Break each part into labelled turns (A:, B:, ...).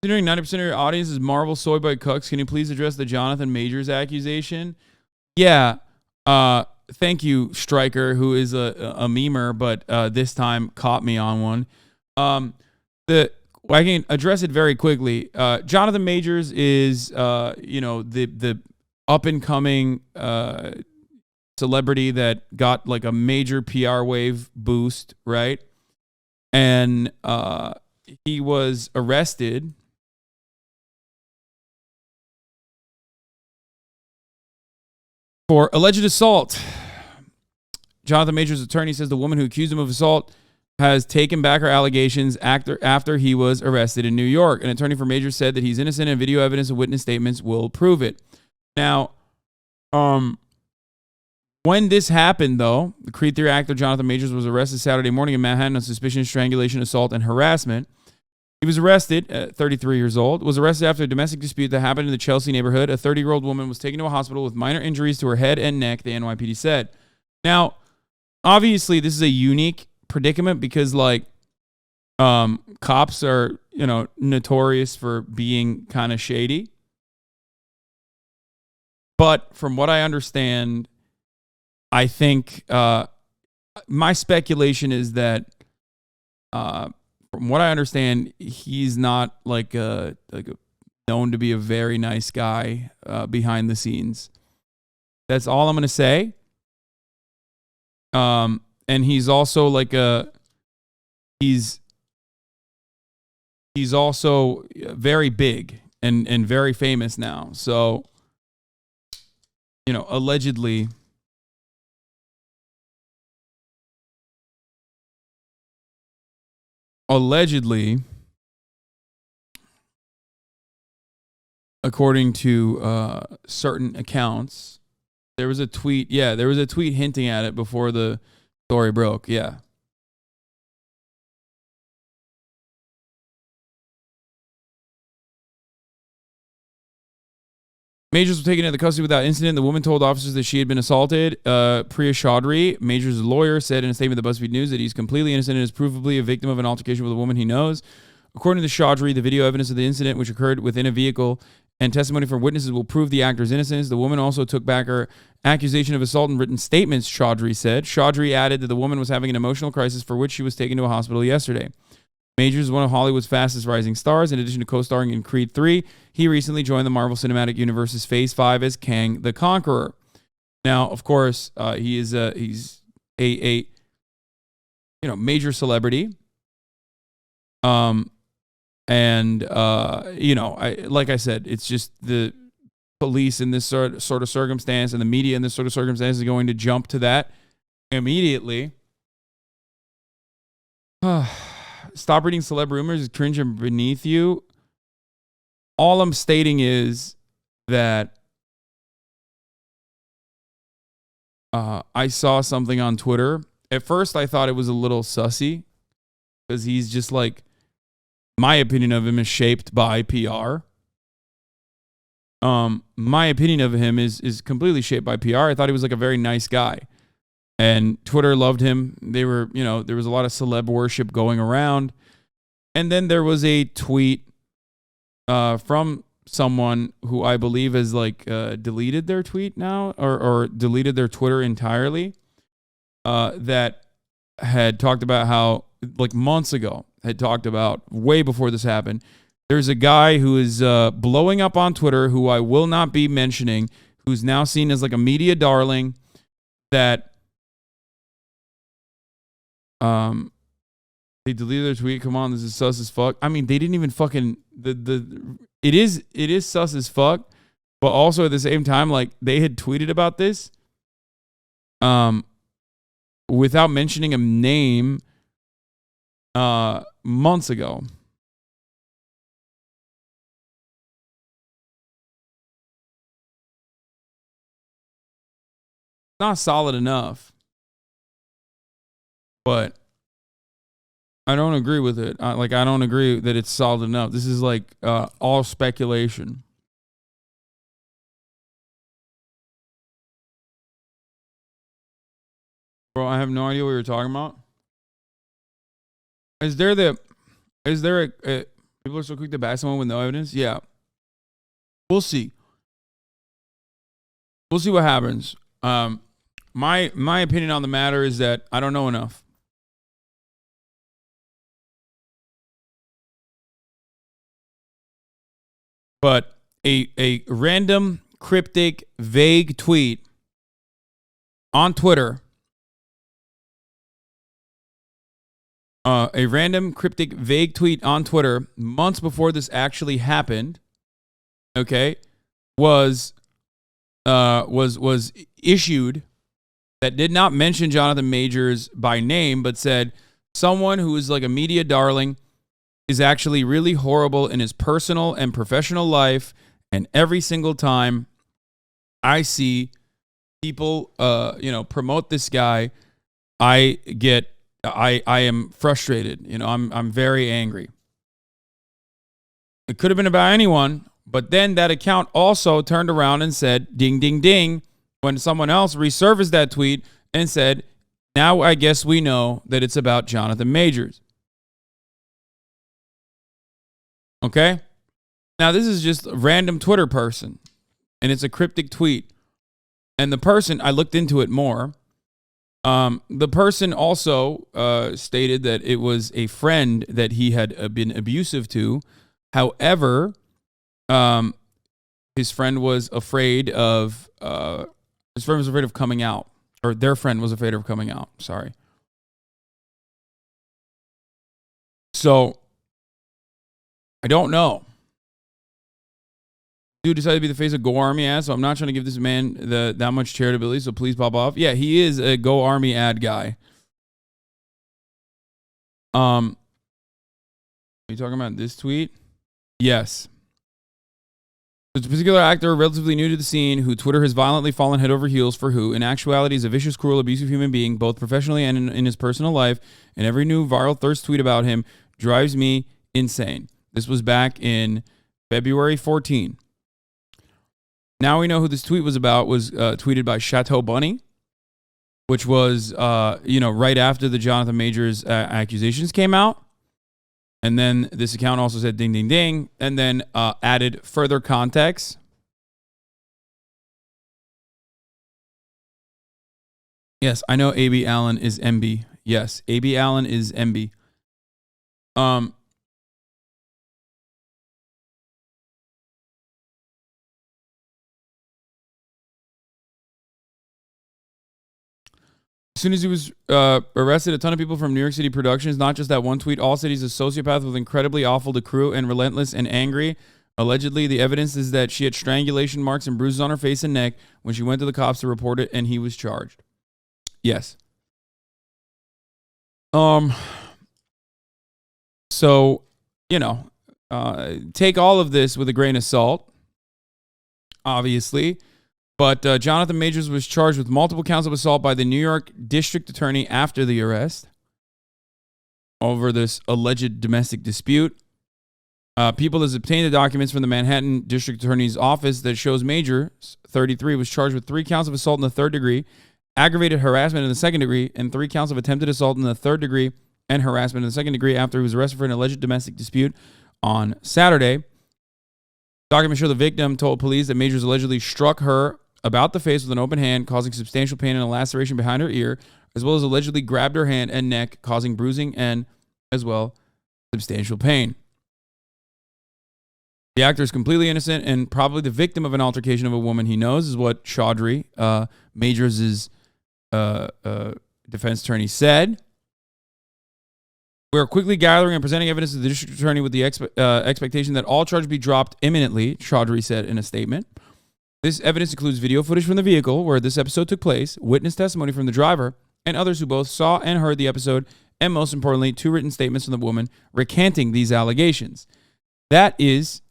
A: Considering 90% of your audience is Marvel soy boy cucks, can you please address the Jonathan Majors accusation? Yeah. Thank you, Stryker, who is a memer, but this time caught me on one. I can address it very quickly. Jonathan Majors is, the up and coming celebrity that got like a major PR wave boost, right? And he was arrested for alleged assault. Jonathan Majors' attorney says the woman who accused him of assault has taken back her allegations after he was arrested in New York. An attorney for Majors said that he's innocent and video evidence and witness statements will prove it. Now, when this happened, though, the Creed 3 actor Jonathan Majors was arrested Saturday morning in Manhattan on suspicion of strangulation, assault, and harassment. He was arrested at 33 years old, was arrested after a domestic dispute that happened in the Chelsea neighborhood. A 30-year-old woman was taken to a hospital with minor injuries to her head and neck, the NYPD said. Now, obviously, this is a unique predicament because, cops are, notorious for being kind of shady. But from what I understand, I think my speculation is that, from what I understand, he's not known to be a very nice guy behind the scenes. That's all I'm going to say. And he's also he's also very big and very famous now. So, allegedly, according to certain accounts, there was a tweet. Yeah, there was a tweet hinting at it before the story broke. Yeah. Majors was taken into custody without incident. The woman told officers that she had been assaulted. Priya Chaudhry, Majors' lawyer, said in a statement to BuzzFeed News that he's completely innocent and is provably a victim of an altercation with a woman he knows. According to Chaudhry, the video evidence of the incident, which occurred within a vehicle, and testimony from witnesses will prove the actor's innocence. The woman also took back her accusation of assault in written statements, Chaudhry said. Chaudhry added that the woman was having an emotional crisis for which she was taken to a hospital yesterday. Majors is one of Hollywood's fastest rising stars. In addition to co-starring in Creed 3, he recently joined the Marvel Cinematic Universe's Phase 5 as Kang the Conqueror. Now, of course, he's a major celebrity. Like I said, it's just the police in this sort of circumstance and the media in this sort of circumstance is going to jump to that immediately. Stop reading celeb rumors, is cringe and beneath you. All I'm stating is that I saw something on Twitter. At first, I thought it was a little sussy because he's just my opinion of him is shaped by PR. My opinion of him is completely shaped by PR. I thought he was a very nice guy. And Twitter loved him. They were, there was a lot of celeb worship going around. And then there was a tweet from someone who I believe has deleted their tweet now or deleted their Twitter entirely that had talked about how months ago had talked about way before this happened. There's a guy who is blowing up on Twitter who I will not be mentioning, who's now seen as a media darling that they deleted their tweet. Come on, this is sus as fuck. I mean, they didn't even fucking it is sus as fuck, but also at the same time, they had tweeted about this without mentioning a name months ago. Not solid enough. But I don't agree with it. I don't agree that it's solid enough. This is all speculation. Bro, I have no idea what you're talking about. Is there People are so quick to back someone with no evidence. Yeah. We'll see. We'll see what happens. My opinion on the matter is that I don't know enough. But a random, cryptic, vague tweet on Twitter, a random, cryptic, vague tweet on Twitter months before this actually happened, okay, was issued that did not mention Jonathan Majors by name, but said someone who is like a media darling is actually really horrible in his personal and professional life. And every single time I see people, promote this guy, I am frustrated. I'm very angry. It could have been about anyone, but then that account also turned around and said, ding, ding, ding, when someone else resurfaced that tweet and said, now I guess we know that it's about Jonathan Majors. Okay? Now, this is just a random Twitter person, and it's a cryptic tweet. And the person, I looked into it more. The person also stated that it was a friend that he had been abusive to. However, his friend was afraid of coming out, or their friend was afraid of coming out. Sorry. So I don't know. Dude decided to be the face of Go Army ad, so I'm not trying to give this man that much charitability, so please pop off. Yeah, he is a Go Army ad guy. Are you talking about this tweet? Yes. There's a particular actor relatively new to the scene who Twitter has violently fallen head over heels for, who in actuality is a vicious, cruel, abusive human being, both professionally and in his personal life, and every new viral thirst tweet about him drives me insane. This was back in February 14. Now we know who this tweet was about. Was tweeted by Chateau Bunny, which was right after the Jonathan Majors accusations came out. And then this account also said ding, ding, ding, and then added further context. Yes, I know A.B. Allen is MB. Yes, A.B. Allen is MB. As soon as he was arrested, a ton of people from New York City Productions, not just that one tweet, all said he's a sociopath with incredibly awful to crew and relentless and angry. Allegedly, the evidence is that she had strangulation marks and bruises on her face and neck when she went to the cops to report it, and he was charged. Yes. So, take all of this with a grain of salt, obviously. But Jonathan Majors was charged with multiple counts of assault by the New York District Attorney after the arrest over this alleged domestic dispute. People has obtained the documents from the Manhattan District Attorney's office that shows Majors, 33, was charged with 3 counts of assault in the 3rd degree, aggravated harassment in the 2nd degree, and 3 counts of attempted assault in the 3rd degree and harassment in the 2nd degree after he was arrested for an alleged domestic dispute on Saturday. Documents show the victim told police that Majors allegedly struck her about the face with an open hand, causing substantial pain and a laceration behind her ear, as well as allegedly grabbed her hand and neck, causing bruising and, as well, substantial pain. The actor is completely innocent and probably the victim of an altercation of a woman he knows, is what Chaudhry, Majors' defense attorney, said. We are quickly gathering and presenting evidence to the district attorney with the expectation that all charges be dropped imminently, Chaudhry said in a statement. This evidence includes video footage from the vehicle where this episode took place, witness testimony from the driver, and others who both saw and heard the episode, and most importantly, 2 written statements from the woman recanting these allegations. That is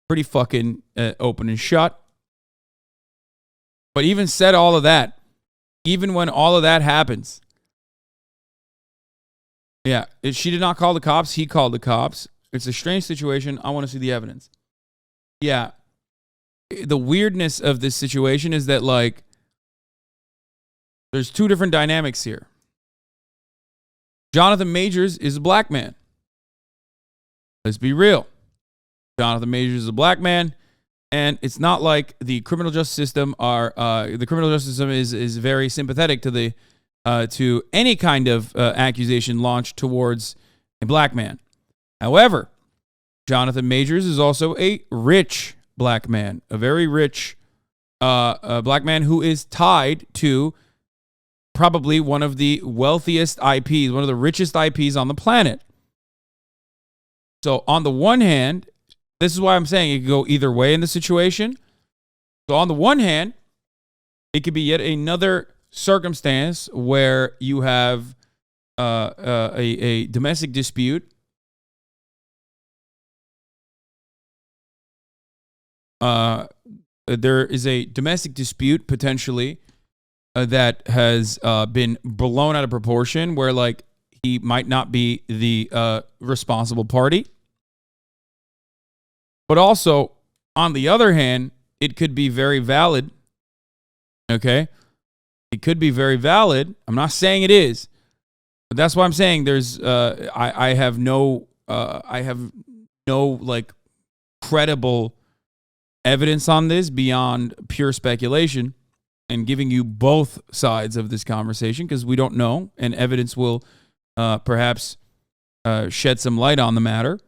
A: pretty fucking open and shut. But even said all of that, even when all of that happens, yeah, she did not call the cops. He called the cops. It's a strange situation. I want to see the evidence. Yeah. The weirdness of this situation is that, like, there's 2 different dynamics here. Jonathan Majors is a black man. Let's be real. Jonathan Majors is a black man, and it's not like the criminal justice system is very sympathetic to any kind of accusation launched towards a black man. However, Jonathan Majors is also a rich black man, a very rich black man who is tied to probably one of the wealthiest IPs, one of the richest IPs on the planet. So on the one hand, this is why I'm saying it could go either way in the situation. So on the one hand, it could be yet another circumstance where you have a domestic dispute. There is a domestic dispute potentially that has been blown out of proportion, where like he might not be the responsible party. But also, on the other hand, it could be very valid. Okay? It could be very valid. I'm not saying it is. But that's why I'm saying there's I have no like credible evidence on this beyond pure speculation, and giving you both sides of this conversation because we don't know, and evidence will perhaps shed some light on the matter.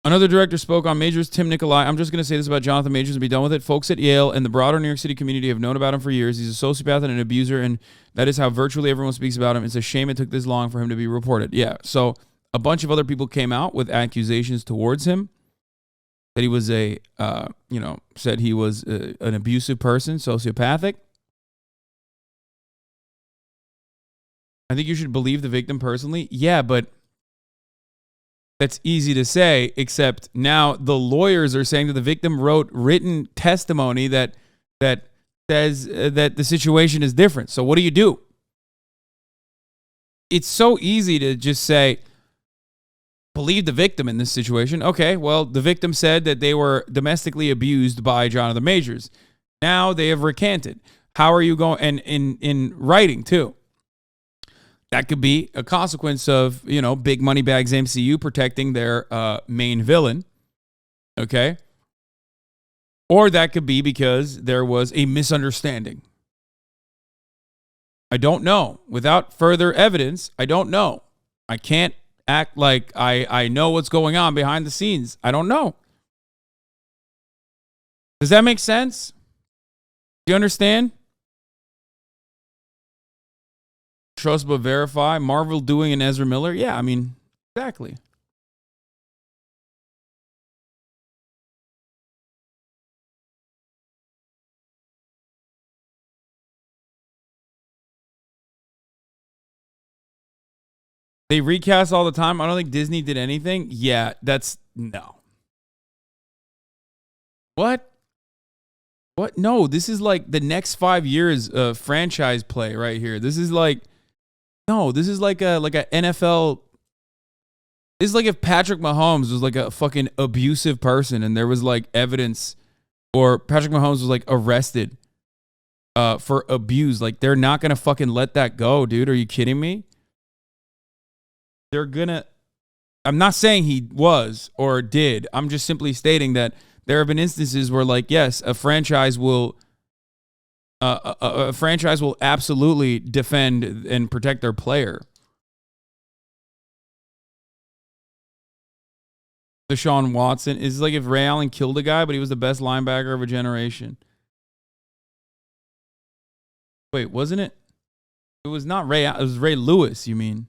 A: Another director spoke on Majors, Tim Nicolai. I'm just going to say this about Jonathan Majors and be done with it. Folks at Yale and the broader New York City community have known about him for years. He's a sociopath and an abuser, and that is how virtually everyone speaks about him. It's a shame it took this long for him to be reported. Yeah, so a bunch of other people came out with accusations towards him. That he was said he was an abusive person, sociopathic. I think you should believe the victim personally. Yeah, but that's easy to say, except now the lawyers are saying that the victim wrote written testimony that says that the situation is different. So what do you do? It's so easy to just say, believe the victim in this situation. Okay, well, the victim said that they were domestically abused by Jonathan Majors. Now they have recanted. How are you going? And in writing, too. That could be a consequence of, Big Money Bags MCU protecting their main villain. Okay? Or that could be because there was a misunderstanding. I don't know. Without further evidence, I don't know. I can't act like I know what's going on behind the scenes. I don't know. Does that make sense? Do you understand? Trust but verify. Marvel doing an Ezra Miller. Yeah, I mean, exactly. They recast all the time. I don't think Disney did anything. Yeah, that's no. What? What? No, this is like the next 5 years of franchise play right here. This is like, no, this is like a NFL. This is like if Patrick Mahomes was like a fucking abusive person and there was like evidence, or Patrick Mahomes was like arrested for abuse. Like they're not gonna fucking let that go, dude. Are you kidding me? They're gonna. I'm not saying he was or did. I'm just simply stating that there have been instances where, like, yes, a franchise will absolutely defend and protect their player. Deshaun Watson is like if Ray Allen killed a guy, but he was the best linebacker of a generation. Wait, wasn't it? It was not Ray. It was Ray Lewis. You mean?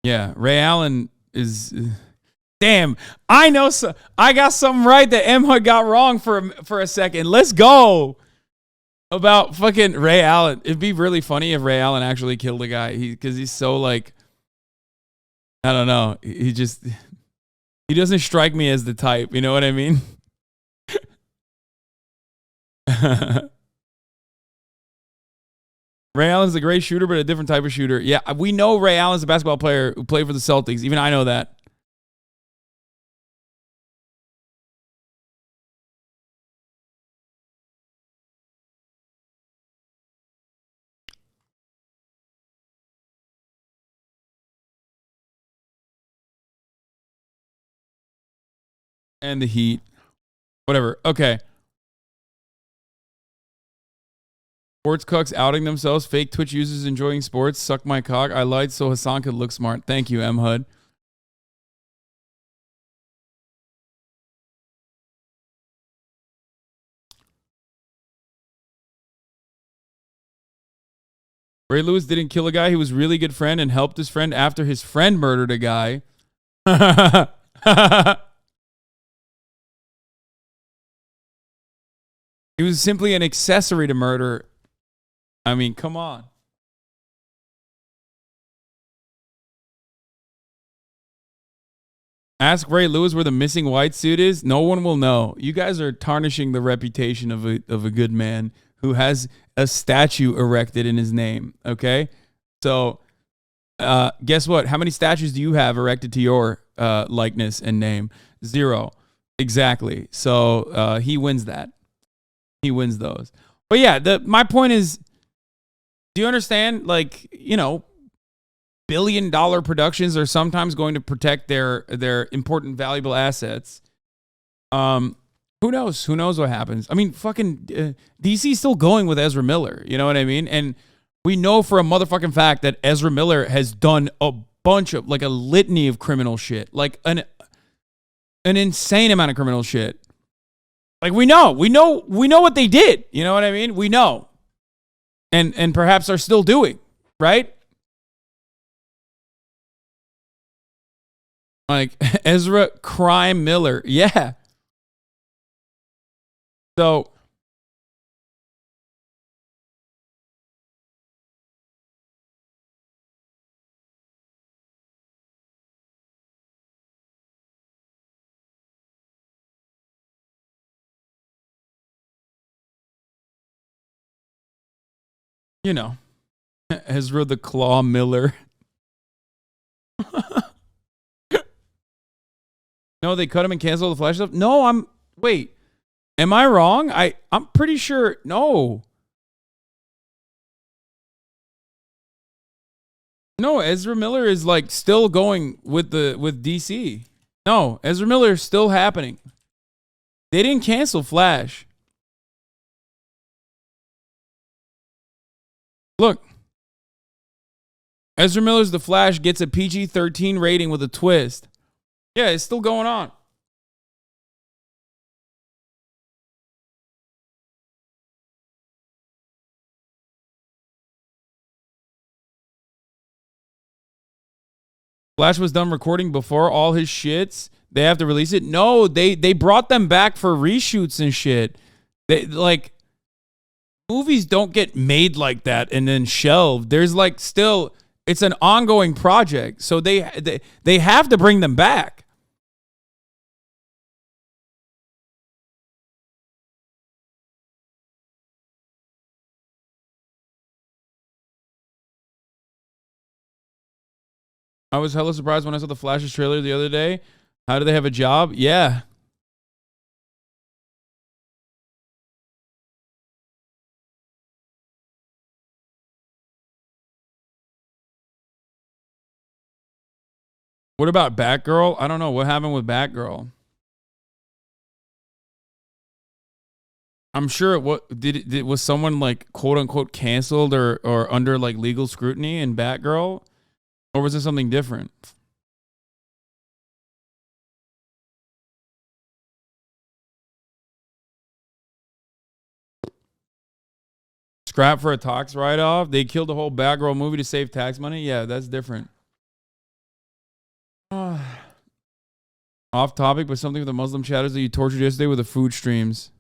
A: Yeah, Ray Allen is. Damn, I know. So, I got something right that Emma got wrong for a second. Let's go. About fucking Ray Allen. It'd be really funny if Ray Allen actually killed a guy. Because he's so like, I don't know. He doesn't strike me as the type. You know what I mean? Ray Allen's a great shooter, but a different type of shooter. Yeah, we know Ray Allen's a basketball player who played for the Celtics. Even I know that. And the heat. Whatever. Okay. Sports cucks outing themselves. Fake Twitch users enjoying sports. Suck my cock. I lied so Hasan could look smart. Thank you, M. Hud. Ray Lewis didn't kill a guy. He was a really good friend and helped his friend after his friend murdered a guy. He was simply an accessory to murder. I mean, come on. Ask Ray Lewis where the missing white suit is. No one will know. You guys are tarnishing the reputation of a good man who has a statue erected in his name. Okay, so guess what? How many statues do you have erected to your likeness and name? 0. Exactly. So he wins that. He wins those. But yeah, my point is, do you understand? Like, you know, billion-dollar productions are sometimes going to protect their important, valuable assets. Who knows? Who knows what happens? I mean, fucking DC's still going with Ezra Miller. You know what I mean? And we know for a motherfucking fact that Ezra Miller has done a bunch of, like, a litany of criminal shit. Like, an insane amount of criminal shit. Like, we know what they did. You know what I mean? We know. And perhaps are still doing, right? Like, Ezra Crime Miller. Yeah. So, you know, Ezra the Claw Miller. No, they cut him and canceled the Flash stuff. No, wait. Am I wrong? I'm pretty sure. No. No, Ezra Miller is like still going with DC. No, Ezra Miller is still happening. They didn't cancel Flash. Look. Ezra Miller's The Flash gets a PG-13 rating with a twist. Yeah, it's still going on. Flash was done recording before all his shits. They have to release it. No, they brought them back for reshoots and shit. They like movies don't get made like that and then shelved. There's like still it's an ongoing project. So they have to bring them back. I was hella surprised when I saw the Flash's trailer the other day. How do they have a job? Yeah. What about Batgirl? I don't know. What happened with Batgirl? I'm sure was someone like quote unquote canceled or under like legal scrutiny in Batgirl? Or was it something different? Scrap for a tax write-off? They killed the whole Batgirl movie to save tax money? Yeah, that's different. Off topic, but something with the Muslim chatters that you tortured yesterday with the food streams.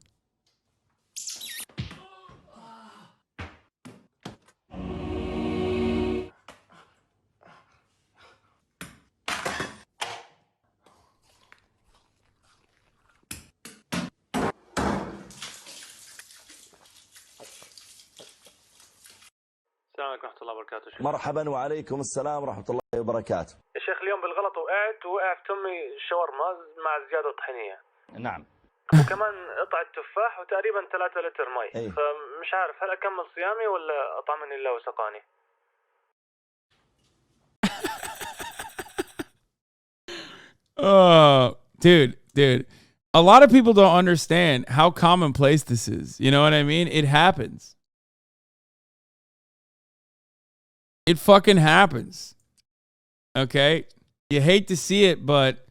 B: السلام عليكم ورحمة الله وبركاته.
C: مرحبا وعليكم السلام ورحمة الله وبركاته.
B: يا شيخ اليوم بالغلط وقع في تمي شاورما مع زيادة طحينية.
C: نعم.
B: وكمان قطعة تفاح وتقريبا 3 لتر مي.
C: أيه.
B: فمش عارف هل أكمل صيامي ولا أطعمني الله وسقاني.
A: Oh, dude. A lot of people don't understand how commonplace this is. You know what I mean? It happens. It fucking happens. Okay? You hate to see it, but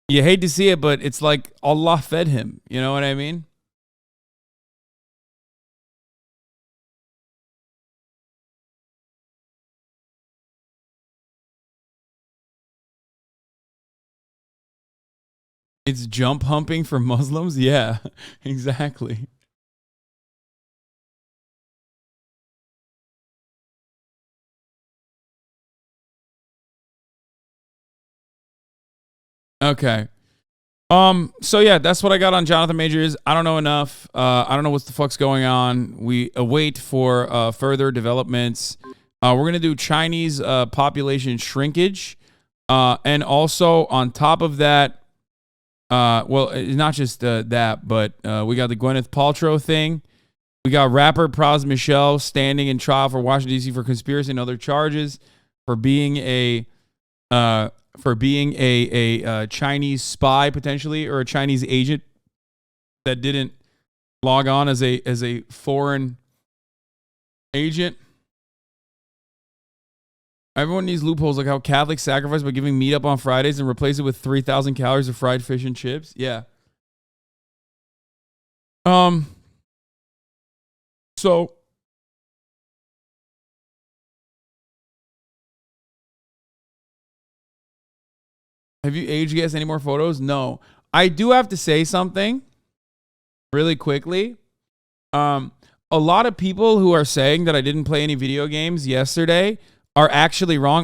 A: it's like Allah fed him. You know what I mean? It's jump humping for Muslims? Yeah, exactly. Okay. So yeah, that's what I got on Jonathan Majors. I don't know enough. I don't know what the fuck's going on. We await for further developments. We're gonna do Chinese population shrinkage. And also on top of that, well, it's not just that, but we got the Gwyneth Paltrow thing. We got rapper Pras Michelle standing in trial for Washington D.C. for conspiracy and other charges for being a Chinese spy potentially, or a Chinese agent that didn't log on as a foreign agent. Everyone needs loopholes, like how Catholics sacrifice by giving meat up on Fridays and replace it with 3,000 calories of fried fish and chips. Yeah. So have you age guessed any more photos? No. I do have to say something really quickly. A lot of people who are saying that I didn't play any video games yesterday are actually wrong.